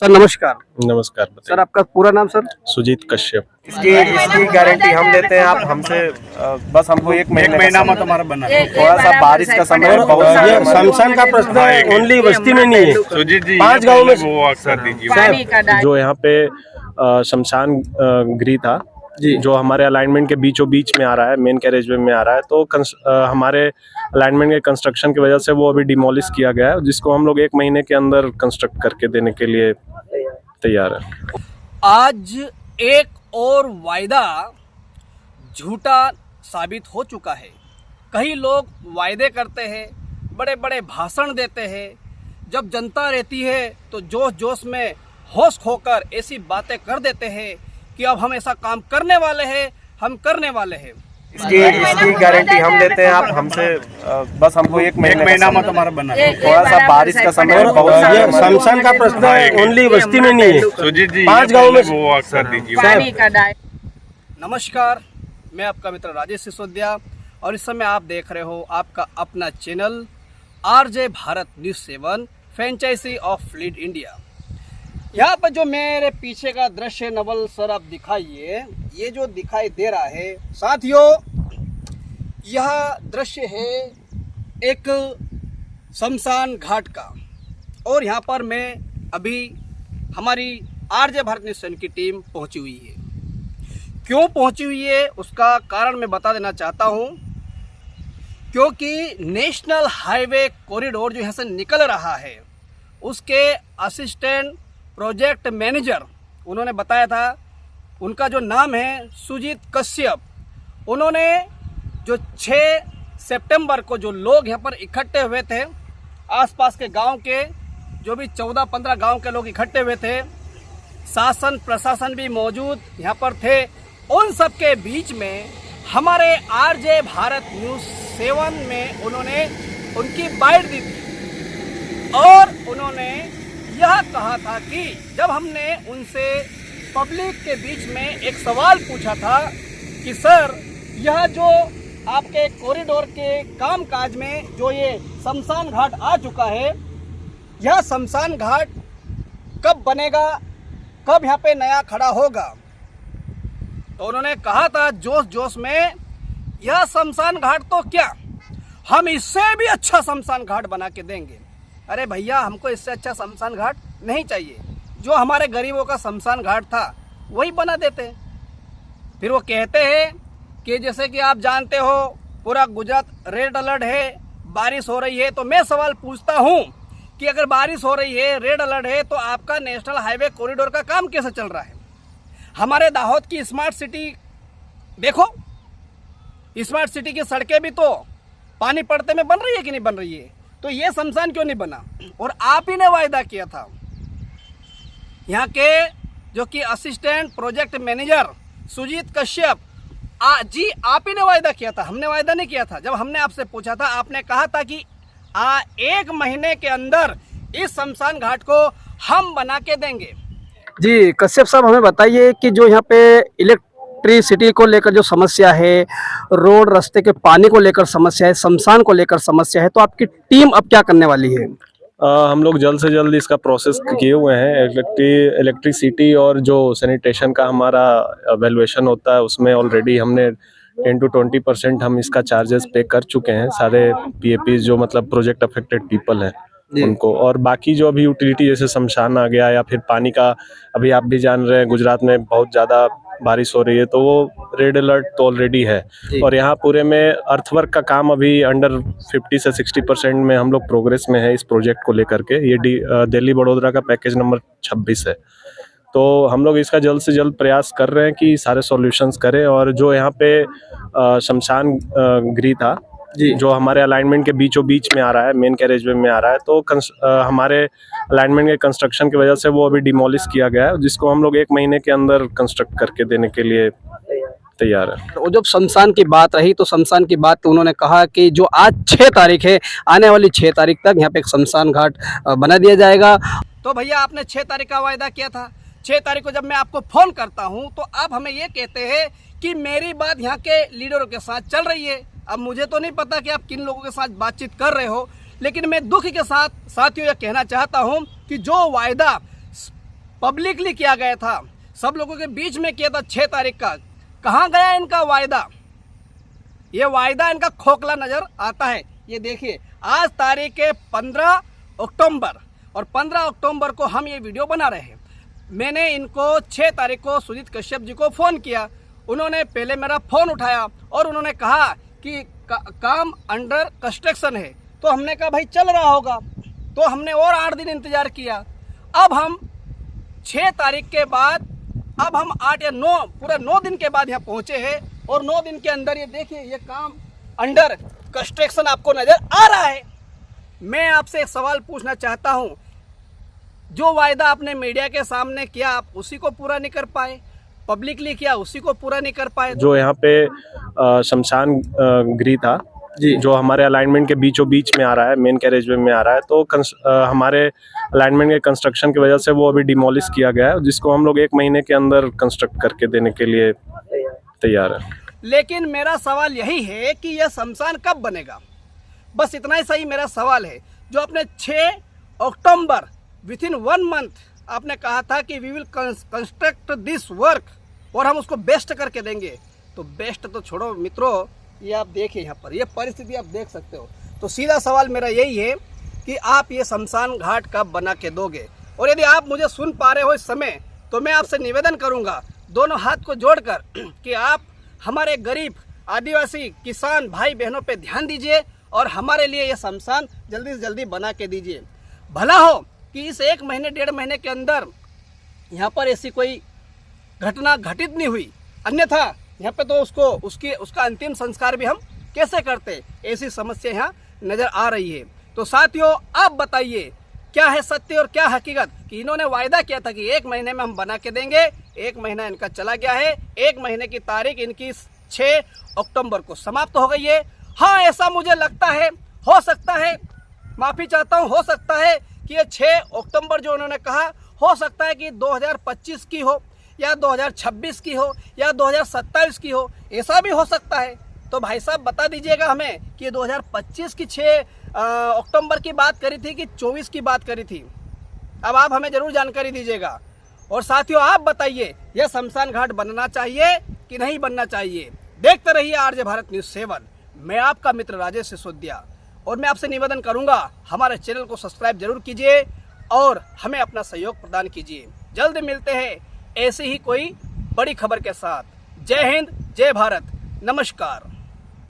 Sir नमस्कार। नमस्कार। बताइए। सर आपका पूरा नाम सर? सुजीत कश्यप। इसकी गारंटी हम लेते हैं। आप हमसे बस हमको एक महीना में तुम्हारा बना थोड़ा सा बारिश का समय है, बहुत ये शमशान का प्रश्न ओनली बस्ती में नहीं है, सुजीत जी 5 गाँव में वो अक्सर दीजिए। जो यहाँ पे शमशान गृह था जी। जो हमारे अलाइनमेंट के बीचों बीच में आ रहा है, मेन कैरेजवे में आ रहा है, तो हमारे अलाइनमेंट के कंस्ट्रक्शन की वजह से वो अभी डिमोलिश किया गया है, जिसको हम लोग 1 महीने के अंदर कंस्ट्रक्ट करके देने के लिए तैयार है। आज एक और वायदा झूठा साबित हो चुका है। कई लोग वायदे करते हैं, बड़े बड़े भाषण देते हैं, जब जनता रहती है तो जोश जोश में होश खोकर ऐसी बातें कर देते हैं कि अब हम ऐसा काम करने वाले हैं, हम करने वाले हैं। इसकी गारंटी हम लेते हैं। आप हमसे बस हमको एक महीना में तुम्हारा बना थोड़ा सा बारिश का समय है, बहुत ये शमशान का प्रश्न ओनली बस्ती में नहीं है, सुजीत जी 5 गाँव में वो अक्सर दीजिए। नमस्कार, मैं आपका मित्र राजेश सिसोदिया और इस समय आप देख रहे हो आपका अपना channel RJ Bharat news 7 franchisee of lead India. यहाँ पर जो मेरे पीछे का दृश्य नवल सर आप दिखाइए, ये जो दिखाई दे रहा है साथियों, यह दृश्य है एक शमशान घाट का। और यहाँ पर मैं अभी हमारी आरजे भारत न्यूज़ 7 की टीम पहुँची हुई है। क्यों पहुँची हुई है उसका कारण मैं बता देना चाहता हूँ, क्योंकि नेशनल हाईवे कॉरिडोर जो यहाँ से निकल रहा है उसके असिस्टेंट प्रोजेक्ट मैनेजर उन्होंने बताया था, उनका जो नाम है सुजीत कश्यप, उन्होंने जो 6 सितंबर को जो लोग यहाँ पर इकट्ठे हुए थे, आसपास के गांव के जो भी 14-15 गांव के लोग इकट्ठे हुए थे, शासन प्रशासन भी मौजूद यहाँ पर थे, उन सब के बीच में हमारे आरजे भारत न्यूज़ 7 में उन्होंने उनकी बाइट दी थी और उन्होंने यह कहा था कि जब हमने उनसे पब्लिक के बीच में एक सवाल पूछा था कि सर यह जो आपके कॉरिडोर के कामकाज में जो ये शमशान घाट आ चुका है, यह शमशान घाट कब बनेगा, कब यहाँ पे नया खड़ा होगा? तो उन्होंने कहा था जोश जोश में, यह शमशान घाट तो क्या, हम इससे भी अच्छा शमशान घाट बना के देंगे। अरे भैया, हमको इससे अच्छा शमशान घाट नहीं चाहिए, जो हमारे गरीबों का शमशान घाट था वही बना देते। फिर वो कहते हैं कि जैसे कि आप जानते हो पूरा गुजरात रेड अलर्ट है, बारिश हो रही है, तो मैं सवाल पूछता हूँ कि अगर बारिश हो रही है, रेड अलर्ट है, तो आपका नेशनल हाईवे कॉरिडोर का काम कैसे चल रहा है? हमारे दाहोद की स्मार्ट सिटी देखो, स्मार्ट सिटी की सड़कें भी तो पानी पड़ते में बन रही है कि नहीं बन रही है? तो ये शमशान क्यों नहीं बना? और आप ही ने वायदा किया था, यहाँ के जो कि assistant project manager Sujeet Kashyap ji, आप ही ने वायदा किया था, हमने वायदा नहीं किया था। जब हमने आपसे पूछा था, आपने कहा था कि 1 महीने के अंदर इस शमशान घाट को हम बना के देंगे। जी कश्यप साहब, हमें बताइए कि जो यहाँ पे इलेक्ट्रिसिटी को लेकर जो समस्या है, रोड रास्ते के पानी को लेकर समस्या है, शमशान को लेकर समस्या है, तो आपकी टीम अब क्या करने वाली है? हम लोग जल्द से जल्द इसका प्रोसेस किए हुए हैं। इलेक्ट्रिसिटी और जो सैनिटेशन का हमारा वैल्यूएशन होता है, उसमें ऑलरेडी हमने 10 to 20% हम इसका चार्जेस पे कर चुके हैं सारे PAPs जो मतलब प्रोजेक्ट अफेक्टेड पीपल हैं उनको। और बाकी जो अभी यूटिलिटी जैसे शमशान आ गया या फिर पानी का, अभी आप भी जान रहे हैं गुजरात में बहुत ज़्यादा बारिश हो रही है, तो वो रेड अलर्ट तो ऑलरेडी है। और यहाँ पूरे में अर्थवर्क का काम अभी अंडर 50 से 60% में हम लोग प्रोग्रेस में है इस प्रोजेक्ट को लेकर के। ये दिल्ली बड़ोदरा का पैकेज नंबर 26 है। तो हम लोग इसका जल्द से जल्द प्रयास कर रहे हैं कि सारे सॉल्यूशंस करें। और जो यहाँ पे शमशान गृह था जो हमारे अलाइनमेंट के बीचों बीच में आ रहा है, मेन कैरेजवे में आ रहा है, तो हमारे अलाइनमेंट के कंस्ट्रक्शन की वजह से वो अभी डिमोलिश किया गया है, जिसको हम लोग 1 महीने के अंदर कंस्ट्रक्ट करके देने के लिए तैयार है। और जब शमशान की बात रही तो शमशान की बात तो उन्होंने कहा कि जो आज 6 तारीख है, आने वाली 6 तारीख तक यहाँ पे एक शमशान घाट बना दिया जाएगा। तो भैया, आपने 6 तारीख का वायदा किया था। 6 तारीख को जब मैं आपको फोन करता हूँ तो आप हमें ये कहते हैं कि मेरी बात यहाँ के लीडरों के साथ चल रही है। अब मुझे तो नहीं पता कि आप किन लोगों के साथ बातचीत कर रहे हो, लेकिन मैं दुख के साथ साथियों यह कहना चाहता हूँ कि जो वायदा पब्लिकली किया गया था, सब लोगों के बीच में किया था 6 तारीख का। कहाँ गया इनका वायदा? ये वायदा इनका खोखला नजर आता है। ये देखिए, आज तारीख है 15 अक्टूबर और 15 अक्टूबर को हम ये वीडियो बना रहे हैं। मैंने इनको 6 तारीख को सुजीत कश्यप जी को फ़ोन किया। उन्होंने पहले मेरा फ़ोन उठाया और उन्होंने कहा कि काम अंडर कंस्ट्रक्शन है। तो हमने कहा भाई चल रहा होगा, तो हमने और 8 दिन इंतज़ार किया। अब हम 6 तारीख के बाद, अब हम 8 या 9 पूरा 9 दिन के बाद यहाँ पहुँचे हैं और 9 दिन के अंदर ये देखिए ये काम अंडर कंस्ट्रक्शन आपको नज़र आ रहा है। मैं आपसे एक सवाल पूछना चाहता हूँ, जो वायदा आपने मीडिया के सामने किया आप उसी को पूरा नहीं कर पाए, पब्लिकली किया उसी को पूरा नहीं कर पाए। जो यहाँ पे शमशान गृह था जी, जो हमारे अलाइनमेंट के बीचों बीच में आ रहा है, मेन कैरेजवे में आ रहा है, तो हमारे अलाइनमेंट के कंस्ट्रक्शन की वजह से वो अभी डिमोलिश किया गया है, जिसको हम लोग 1 महीने के अंदर कंस्ट्रक्ट करके देने के लिए तैयार है। लेकिन मेरा सवाल यही है कि यह शमशान कब बनेगा? बस इतना ही सही मेरा सवाल है। जो आपने 6 अक्टूबर विथिन 1 मंथ आपने कहा था कि we will construct this work और हम उसको बेस्ट करके देंगे, तो बेस्ट तो छोड़ो मित्रों, ये आप देखिए यहाँ पर ये परिस्थिति आप देख सकते हो। तो सीधा सवाल मेरा यही है कि आप ये शमशान घाट कब बना के दोगे? और यदि आप मुझे सुन पा रहे हो इस समय, तो मैं आपसे निवेदन करूँगा दोनों हाथ को जोड़कर कि आप हमारे गरीब आदिवासी किसान भाई बहनों पे ध्यान दीजिए और हमारे लिए ये शमशान जल्दी से जल्दी बना के दीजिए। भला हो कि इस 1 महीने 1.5 महीने के अंदर यहाँ पर ऐसी कोई घटना घटित नहीं हुई, अन्यथा यहाँ पे तो उसका अंतिम संस्कार भी हम कैसे करते? ऐसी समस्या यहाँ नज़र आ रही है। तो साथियों, आप बताइए क्या है सत्य और क्या हकीकत कि इन्होंने वायदा किया था कि 1 महीने में हम बना के देंगे। 1 महीना इनका चला गया है, 1 महीने की तारीख इनकी 6 अक्टूबर को समाप्त हो गई है। हाँ, ऐसा मुझे लगता है, हो सकता है, माफ़ी चाहता हूँ, हो सकता है कि ये 6 अक्टूबर जो उन्होंने कहा, हो सकता है कि 2025 की हो या 2026 की हो या 2027 की हो, ऐसा भी हो सकता है। तो भाई साहब बता दीजिएगा हमें कि 2025 की 6 अक्टूबर की बात करी थी कि 24 की बात करी थी? अब आप हमें ज़रूर जानकारी दीजिएगा। और साथियों, आप बताइए यह शमशान घाट बनना चाहिए कि नहीं बनना चाहिए? देखते रहिए आरजे भारत न्यूज़ 7। मैं आपका मित्र राजेश सिसोदिया और मैं आपसे निवेदन करूंगा हमारे चैनल को सब्सक्राइब जरूर कीजिए और हमें अपना सहयोग प्रदान कीजिए। जल्द मिलते हैं ऐसी ही कोई बड़ी खबर के साथ। जय हिंद, जय भारत, नमस्कार।